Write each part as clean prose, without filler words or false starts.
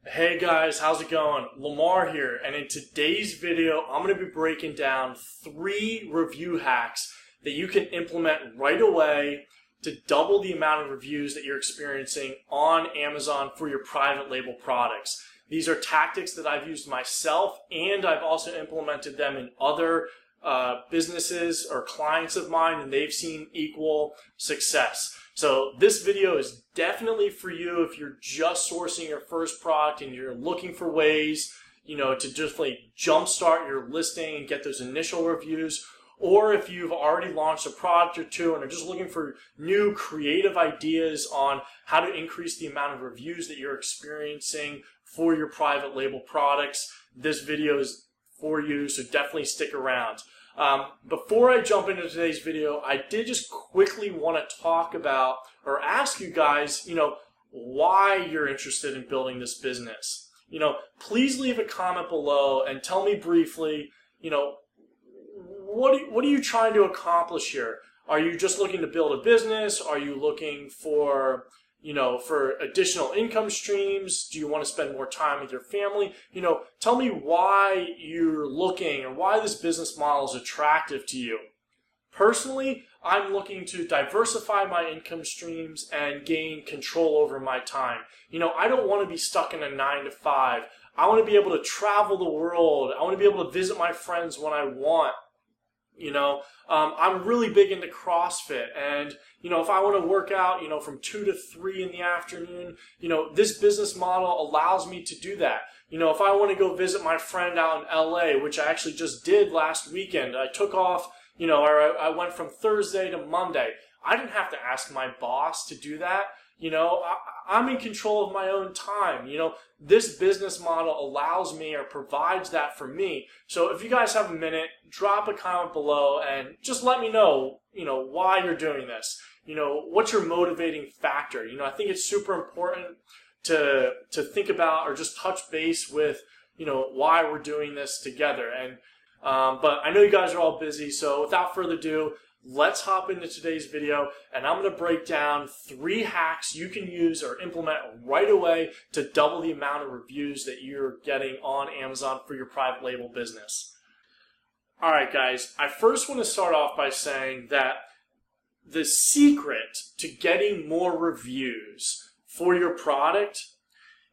Hey guys, how's it going? Lamar here, and in today's video, I'm going to be breaking down 3 review hacks that you can implement right away to double the amount of reviews that you're experiencing on Amazon for your private label products. These are tactics that I've used myself, and I've also implemented them in other businesses or clients of mine, and they've seen equal success. So this video is definitely for you if you're just sourcing your first product and you're looking for ways, to just like jumpstart your listing and get those initial reviews, or if you've already launched a product or two and are just looking for new creative ideas on how to increase the amount of reviews that you're experiencing for your private label products. This video is for you, so definitely stick around. Before I jump into today's video, I did just quickly want to talk about or ask you guys, why you're interested in building this business. Please leave a comment below and tell me briefly, what are you trying to accomplish here? Are you just looking to build a business? Are you looking for for additional income streams? Do you want to spend more time with your family? Tell me why you're looking or why this business model is attractive to you. Personally, I'm looking to diversify my income streams and gain control over my time. I don't want to be stuck in a 9 to 5. I want to be able to travel the world. I want to be able to visit my friends when I want. I'm really big into CrossFit, and if I want to work out from 2 to 3 in the afternoon, this business model allows me to do that. If I want to go visit my friend out in LA, which I actually just did last weekend, I took off, I went from Thursday to Monday. I didn't have to ask my boss to do that. I'm in control of my own time. This business model allows me or provides that for me. So if you guys have a minute, drop a comment below and just let me know, why you're doing this. What's your motivating factor? I think it's super important to think about or just touch base with, why we're doing this together. And but I know you guys are all busy, so without further ado, let's hop into today's video, and I'm going to break down 3 hacks you can use or implement right away to double the amount of reviews that you're getting on Amazon for your private label business. Alright guys, I first want to start off by saying that the secret to getting more reviews for your product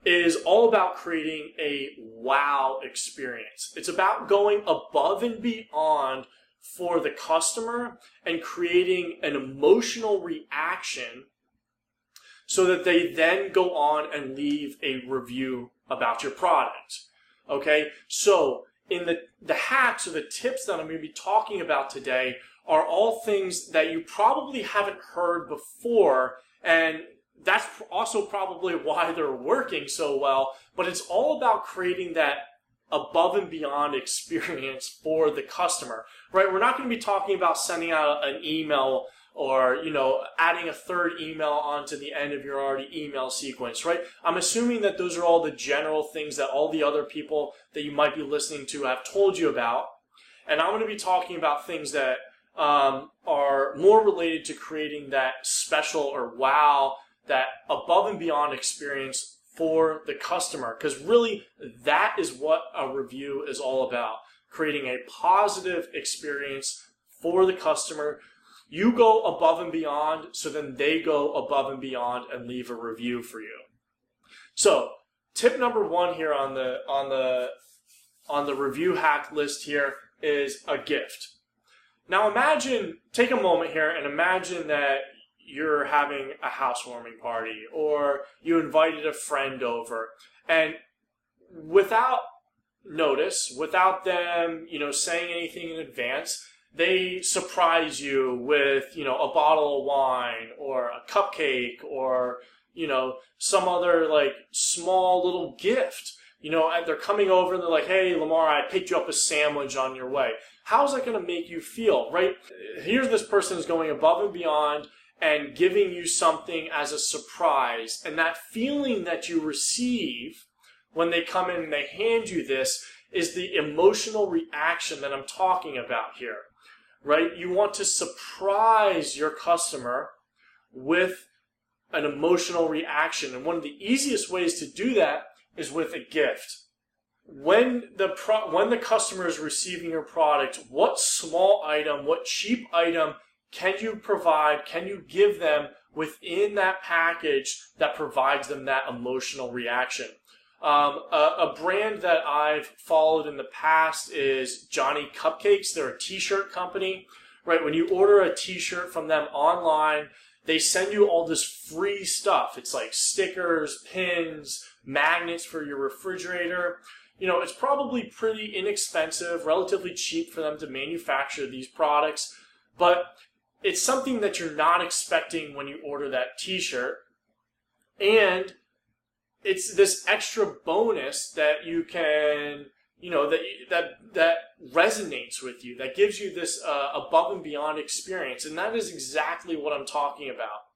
is all about creating a wow experience. It's about going above and beyond for the customer and creating an emotional reaction so that they then go on and leave a review about your product. Okay, so in the hacks or the tips that I'm going to be talking about today are all things that you probably haven't heard before, and that's also probably why they're working so well, but it's all about creating that above and beyond experience for the customer, right? We're not going to be talking about sending out an email or, adding a 3rd email onto the end of your already email sequence, right? I'm assuming that those are all the general things that all the other people that you might be listening to have told you about. And I'm going to be talking about things that are more related to creating that special or wow, that above and beyond experience for the customer, because really that is what a review is all about, creating a positive experience for the customer. You go above and beyond, so then they go above and beyond and leave a review for you. So tip number 1 here on the review hack list here is a gift. Now take a moment here and imagine that you're having a housewarming party or you invited a friend over, and without notice, without them, saying anything in advance, they surprise you with, a bottle of wine or a cupcake or, some other like small little gift. They're coming over and they're like, hey, Lamar, I picked you up a sandwich on your way. How's that going to make you feel, right? Here's this person is going above and beyond and giving you something as a surprise. And that feeling that you receive when they come in and they hand you this is the emotional reaction that I'm talking about here, right? You want to surprise your customer with an emotional reaction. And one of the easiest ways to do that is with a gift. When the customer is receiving your product, what small item, what cheap item can you provide, can you give them within that package that provides them that emotional reaction? A brand that I've followed in the past is Johnny Cupcakes. They're a t-shirt company, right? When you order a t-shirt from them online, they send you all this free stuff. It's like stickers, pins, magnets for your refrigerator. You know, it's probably pretty inexpensive, relatively cheap for them to manufacture these products, but it's something that you're not expecting when you order that t-shirt. And it's this extra bonus that you can, you know, that resonates with you, that gives you this above and beyond experience. And that is exactly what I'm talking about.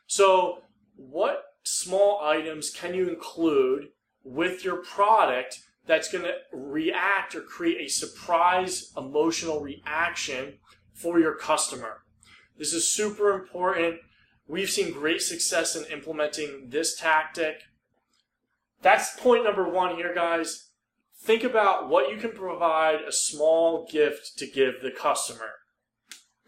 So what small items can you include with your product that's going to react or create a surprise emotional reaction for your customer? This is super important. We've seen great success in implementing this tactic. That's point number one here, guys. Think about what you can provide a small gift to give the customer.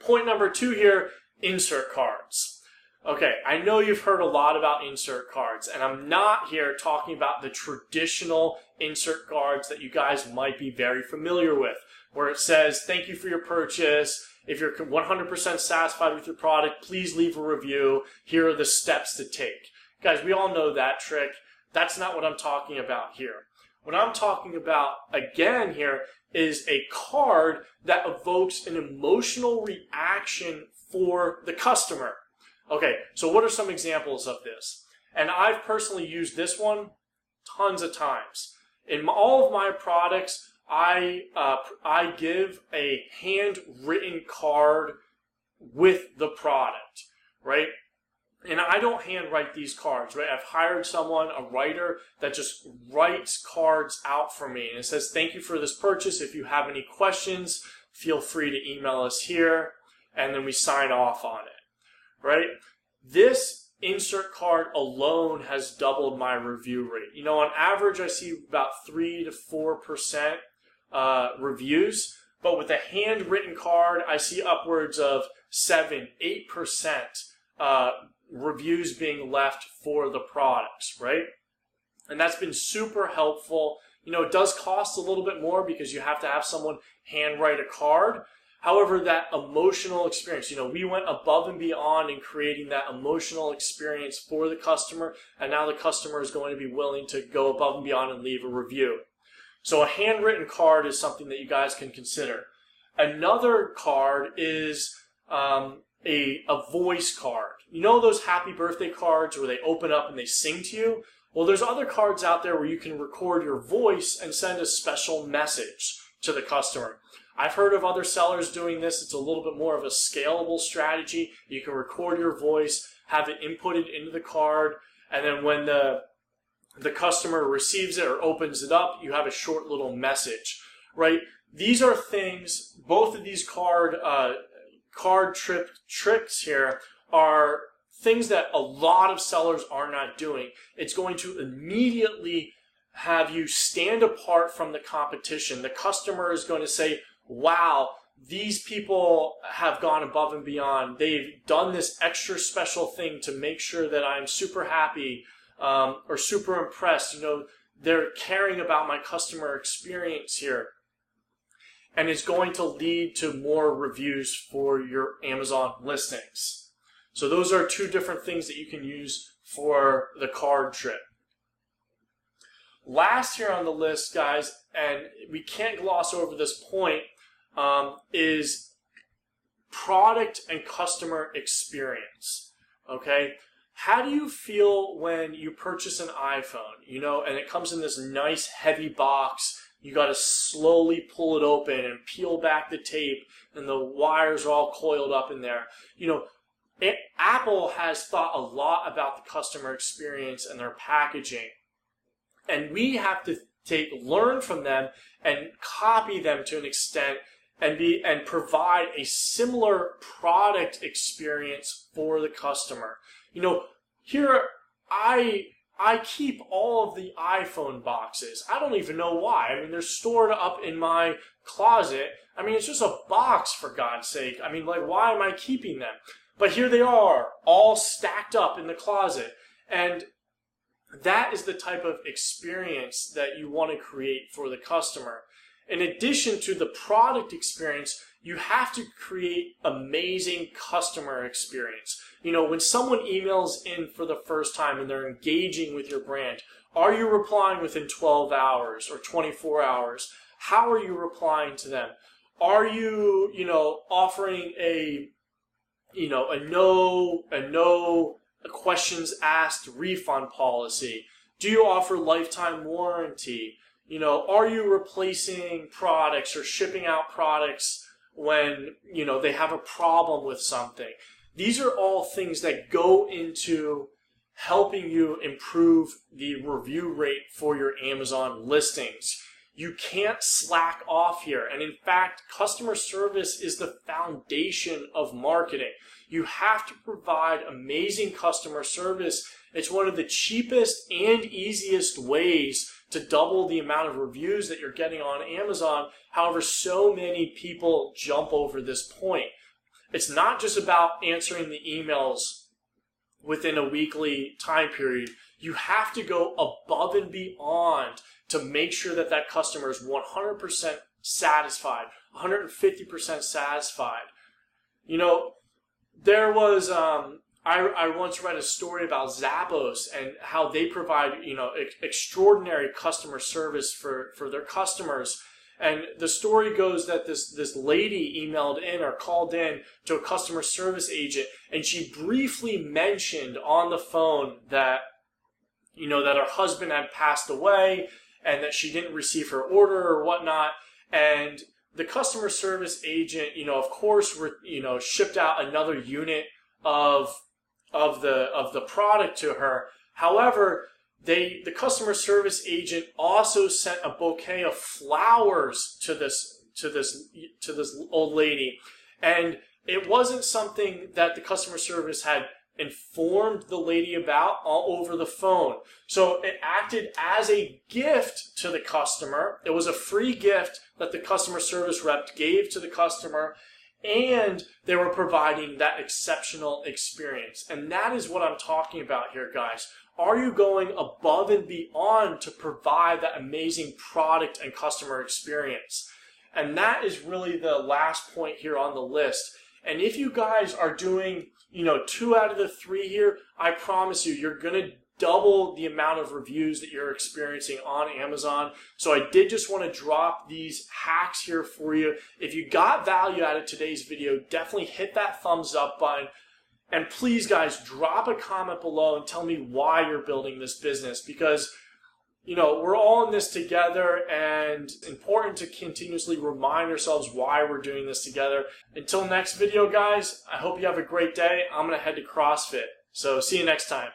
Point number two here, insert cards. Okay, I know you've heard a lot about insert cards, and I'm not here talking about the traditional insert cards that you guys might be very familiar with, where it says, thank you for your purchase. If you're 100% satisfied with your product, please leave a review. Here are the steps to take. Guys, we all know that trick. That's not what I'm talking about here. What I'm talking about, again, here is a card that evokes an emotional reaction for the customer. Okay, so what are some examples of this? And I've personally used this one tons of times. In all of my products, I give a handwritten card with the product, right? And I don't handwrite these cards, right? I've hired someone, a writer, that just writes cards out for me. And it says, thank you for this purchase. If you have any questions, feel free to email us here. And then we sign off on it, right? This insert card alone has doubled my review rate. You know, on average, I see about 3 to 4% reviews. But with a handwritten card, I see upwards of 7, 8% reviews being left for the products, right? And that's been super helpful. You know, it does cost a little bit more because you have to have someone handwrite a card. However, that emotional experience, you know, we went above and beyond in creating that emotional experience for the customer, and now the customer is going to be willing to go above and beyond and leave a review. So a handwritten card is something that you guys can consider. Another card is a voice card. You know those happy birthday cards where they open up and they sing to you? Well, there's other cards out there where you can record your voice and send a special message to the customer. I've heard of other sellers doing this. It's a little bit more of a scalable strategy. You can record your voice, have it inputted into the card, and then when the customer receives it or opens it up, you have a short little message, right? These are things, both of these card tricks here are things that a lot of sellers are not doing. It's going to immediately have you stand apart from the competition. The customer is going to say, wow, these people have gone above and beyond. They've done this extra special thing to make sure that I'm super happy or super impressed. You know, they're caring about my customer experience here. And it's going to lead to more reviews for your Amazon listings. So those are two different things that you can use for the card trick. Last here on the list, guys, and we can't gloss over this point, is product and customer experience. Okay? How do you feel when you purchase an iPhone, you know, and it comes in this nice heavy box? You got to slowly pull it open and peel back the tape, and the wires are all coiled up in there. You know, Apple has thought a lot about the customer experience and their packaging, and we have to learn from them and copy them to an extent, and provide a similar product experience for the customer. You know, here I I keep all of the iPhone boxes. I don't even know why. I mean, they're stored up in my closet. I mean, it's just a box, for God's sake. I mean, like, why am I keeping them? But here they are, all stacked up in the closet. And that is the type of experience that you want to create for the customer. In addition to the product experience, you have to create amazing customer experience. You know, when someone emails in for the first time and they're engaging with your brand, are you replying within 12 hours or 24 hours? How are you replying to them? Are you, offering a no questions asked refund policy? Do you offer lifetime warranty? Are you replacing products or shipping out products when, they have a problem with something? These are all things that go into helping you improve the review rate for your Amazon listings. You can't slack off here. And in fact, customer service is the foundation of marketing. You have to provide amazing customer service. It's one of the cheapest and easiest ways to double the amount of reviews that you're getting on Amazon. However, so many people jump over this point. It's not just about answering the emails within a weekly time period. You have to go above and beyond to make sure that that customer is 100% satisfied, 150% satisfied. There was, I once read a story about Zappos and how they provide, extraordinary customer service for their customers. And the story goes that this lady emailed in or called in to a customer service agent, and she briefly mentioned on the phone that, that her husband had passed away and that she didn't receive her order or whatnot. And the customer service agent, of course, shipped out another unit of the product to her. However, the customer service agent also sent a bouquet of flowers to this old lady, and it wasn't something that the customer service had informed the lady about all over the phone. So it acted as a gift to the customer. It was a free gift that the customer service rep gave to the customer, and they were providing that exceptional experience. And that is what I'm talking about here, guys. Are you going above and beyond to provide that amazing product and customer experience? And that is really the last point here on the list. And if you guys are doing, 2 out of the 3 here, I promise you, you're going to double the amount of reviews that you're experiencing on Amazon. So I did just want to drop these hacks here for you. If you got value out of today's video, definitely hit that thumbs up button. And please, guys, drop a comment below and tell me why you're building this business, because, we're all in this together, and it's important to continuously remind ourselves why we're doing this together. Until next video, guys, I hope you have a great day. I'm going to head to CrossFit. So see you next time.